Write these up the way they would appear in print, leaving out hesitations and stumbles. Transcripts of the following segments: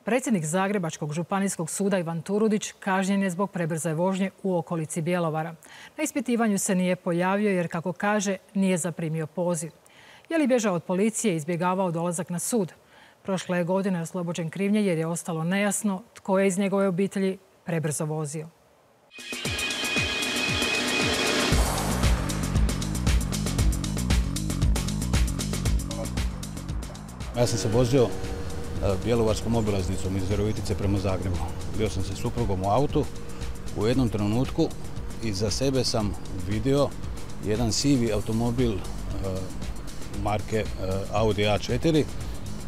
Predsjednik Zagrebačkog županijskog suda Ivan Turudić kažnjen je zbog prebrze vožnje u okolici Bjelovara. Na ispitivanju se nije pojavio jer, kako kaže, nije zaprimio poziv. Je li bježao od policije i izbjegavao dolazak na sud? Prošle je godine oslobođen krivnje jer je ostalo nejasno tko je iz njegove obitelji prebrzo vozio. Ja sam se vozio bjelovarskom obilaznicom iz Virovitice prema Zagrebu. Bio sam sa suprugom u autu. U jednom trenutku iza sebe sam vidio jedan sivi automobil marke Audi A4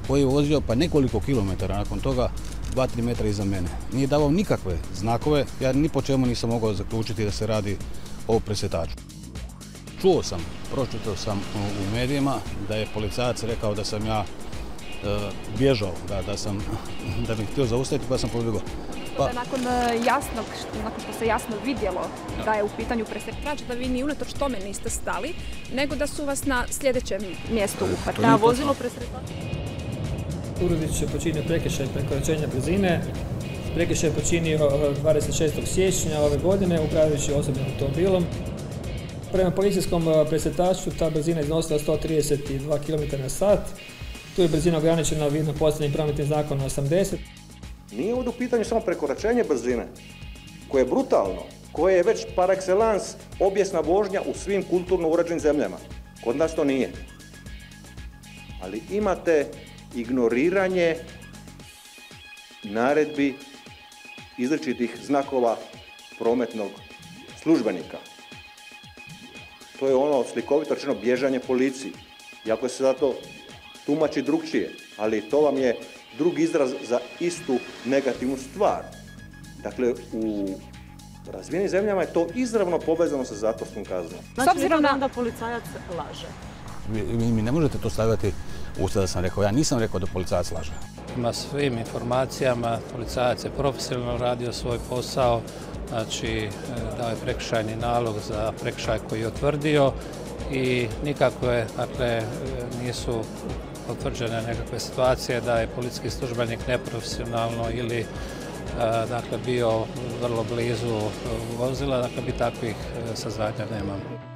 koji je vozio pa nekoliko kilometara nakon toga 2-3 metra iza mene. Nije davao nikakve znakove, ja ni po čemu nisam mogao zaključiti da se radi o presretaču. Čuo sam, pročitao sam u medijima da je policajac rekao da sam ja bježao, da bih htio zaustaviti pa sam pobjegao. Nakon što se jasno vidjelo da je u pitanju presretač, da vi ni unatoč tome niste stali, nego da su vas na sljedećem mjestu uhvatili. Na vozilu presretača. Turudić je počinio prekršaj prekoračenja brzine. Prekršaj je počinio 26. siječnja ove godine upravljajući osobnim automobilom. Prema policijskom presretaču ta brzina iznosila 132 km/h. Tu je brzina ograničena vidno posljednjim prometnim zakonom 80. Nije ovdje u pitanju samo prekoračenje brzine, koje je brutalno, koje je već par excellence obijesna vožnja u svim kulturno uređenim zemljama. Kod nas to nije. Ali imate ignoriranje naredbi izričitih znakova prometnog službenika. To je ono slikovito rečeno bježanje policiji. Iako se zato tumači drugčije, ali to vam je drugi izraz za istu negativnu stvar. Dakle, u razvijenim zemljama je to izravno povezano sa zatvorskom kaznom. S obzirom na da policajac laže. Mi ne možete to stavljati u usta da sam rekao. Ja nisam rekao da policajac laže. Prema svim informacijama, policajac je profesionalno radio svoj posao, znači dao je prekršajni nalog za prekršaj koji je utvrdio i nikako je, dakle, nisu potvrđene nekakve situacije da je policijski službenik neprofesionalno ili dakle, bio vrlo blizu vozila, dakle bi takvih saznanja nemamo.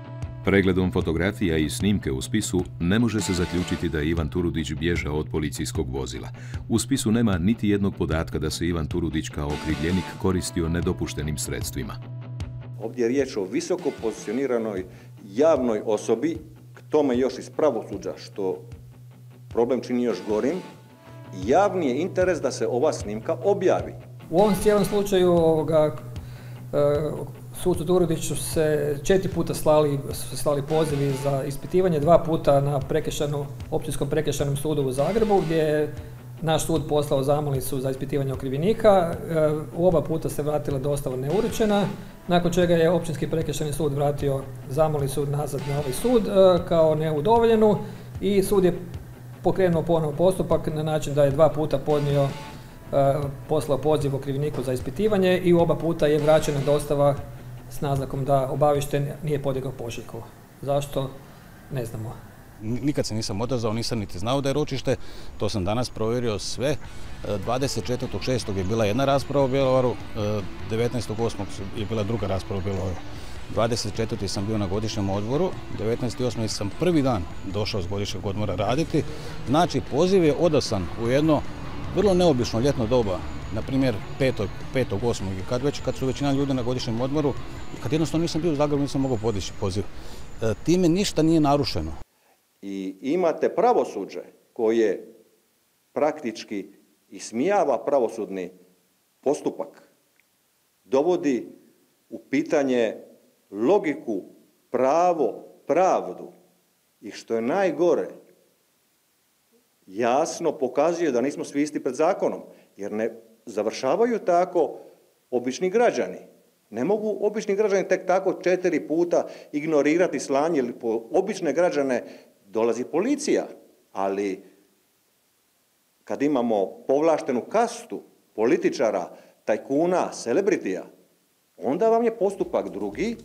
Pregledom fotografija i snimke u spisu ne može se zaključiti da je Ivan Turudić bježao od policijskog vozila. U spisu nema niti jednog podatka da se Ivan Turudić kao okrivljenik koristio nedopuštenim sredstvima. Ovdje je riječ o visoko pozicioniranoj javnoj osobi, k tome još iz pravosuđa, što problem čini još gorim. Javni je interes da se ova snimka objavi. U ovom cijelom slučaju sucu Turudiću se 4 puta slali pozivi za ispitivanje, 2 puta na Općinskom prekršajnom sudu u Zagrebu, gdje je naš sud poslao zamolnicu za ispitivanje okrivljenika. U oba puta se vratila dostava neuručena, nakon čega je Općinski prekršajni sud vratio zamolnicu nazad na ovaj sud kao neudovoljenu i sud je pokrenuo ponovno postupak na način da je 2 puta poslao poziv okrivljeniku za ispitivanje i u oba puta je vraćena dostava s naznakom da obavješten nije podigao pošiljku. Zašto? Ne znamo. Nikad se nisam odazvao, nisam niti znao da je ročište, to sam danas provjerio sve. 24.6. je bila jedna rasprava u Bjelovaru, 19.8. je bila druga rasprava u Bjelovaru. 24. sam bio na godišnjem odmoru, 19.8. sam prvi dan došao s godišnjeg odmora raditi. Znači, poziv je odasan u jedno vrlo neobično ljetno doba, na primjer 5.8. kad su većina ljudi na godišnjem odmoru, kad jednostavno nisam bio u Zagrebu, nisam mogao podići poziv. Time ništa nije narušeno. I imate pravosuđe koje praktički ismijava pravosudni postupak, dovodi u pitanje logiku, pravo, pravdu i što je najgore, jasno pokazuje da nismo svi isti pred zakonom, jer ne završavaju tako obični građani. Ne mogu obični građani tek tako 4 puta ignorirati slanje, jer po obične građane dolazi policija, ali kad imamo povlaštenu kastu političara, tajkuna, celebritija, onda vam je postupak drugi.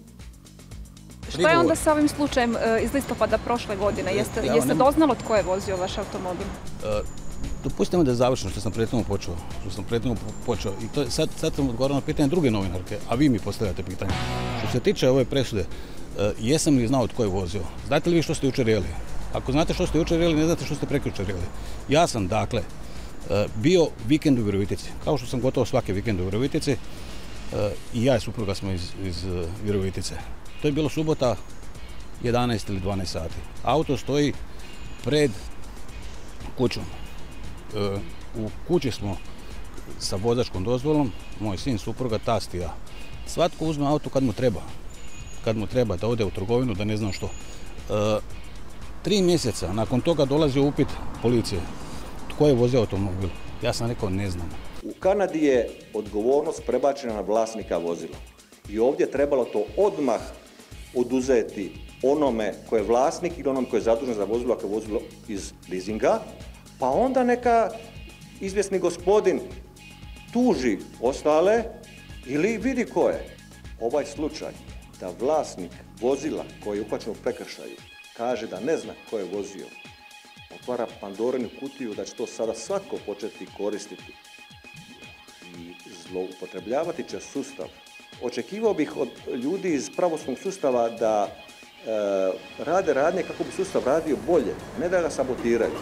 Što je onda sa ovim slučajem iz listopada prošle godine? Jeste doznalo tko je vozio vaš automobil? Dopustite mi da završim što sam prethodno počeo. I to, sad sam odgovarao na pitanje druge novinarke, a vi mi postavljate pitanje. Što se tiče ove presude, jesam li znao tko je vozio? Znate li vi što ste jučer jeli? Ako znate što ste jučer jeli, ne znate što ste prekjučer jeli. Ja sam, dakle, bio vikend u Virovitici, kao što sam gotovo svaki vikend u Virovitici, i ja i supruga smo iz Virovitice. To je bilo subota 11 ili 12 sati. Auto stoji pred kućom. U kući smo sa vozačkom dozvolom, moj sin, supruga, tast i ja. Svatko uzme auto kad mu treba da ode u trgovinu, da ne znam što. 3 mjeseca nakon toga dolazi upit policije. Tko je vozio automobil? Ja sam rekao ne znam. U Kanadi je odgovornost prebačena na vlasnika vozila. I ovdje je trebalo to odmah oduzeti onome ko je vlasnik ili onome ko je zadužen za vozilo, ako je vozilo iz leasinga, pa onda neka izvjesni gospodin tuži ostale ili vidi ko je. Ovaj slučaj da vlasnik vozila koji je uhvaćen u prekršaju kaže da ne zna ko je vozio, otvara Pandorinu kutiju da će to sada svatko početi koristiti i zloupotrebljavati će sustav. Očekivao bih od ljudi iz pravosudnog sustava da rade radnje kako bi sustav radio bolje, ne da ga sabotiraju.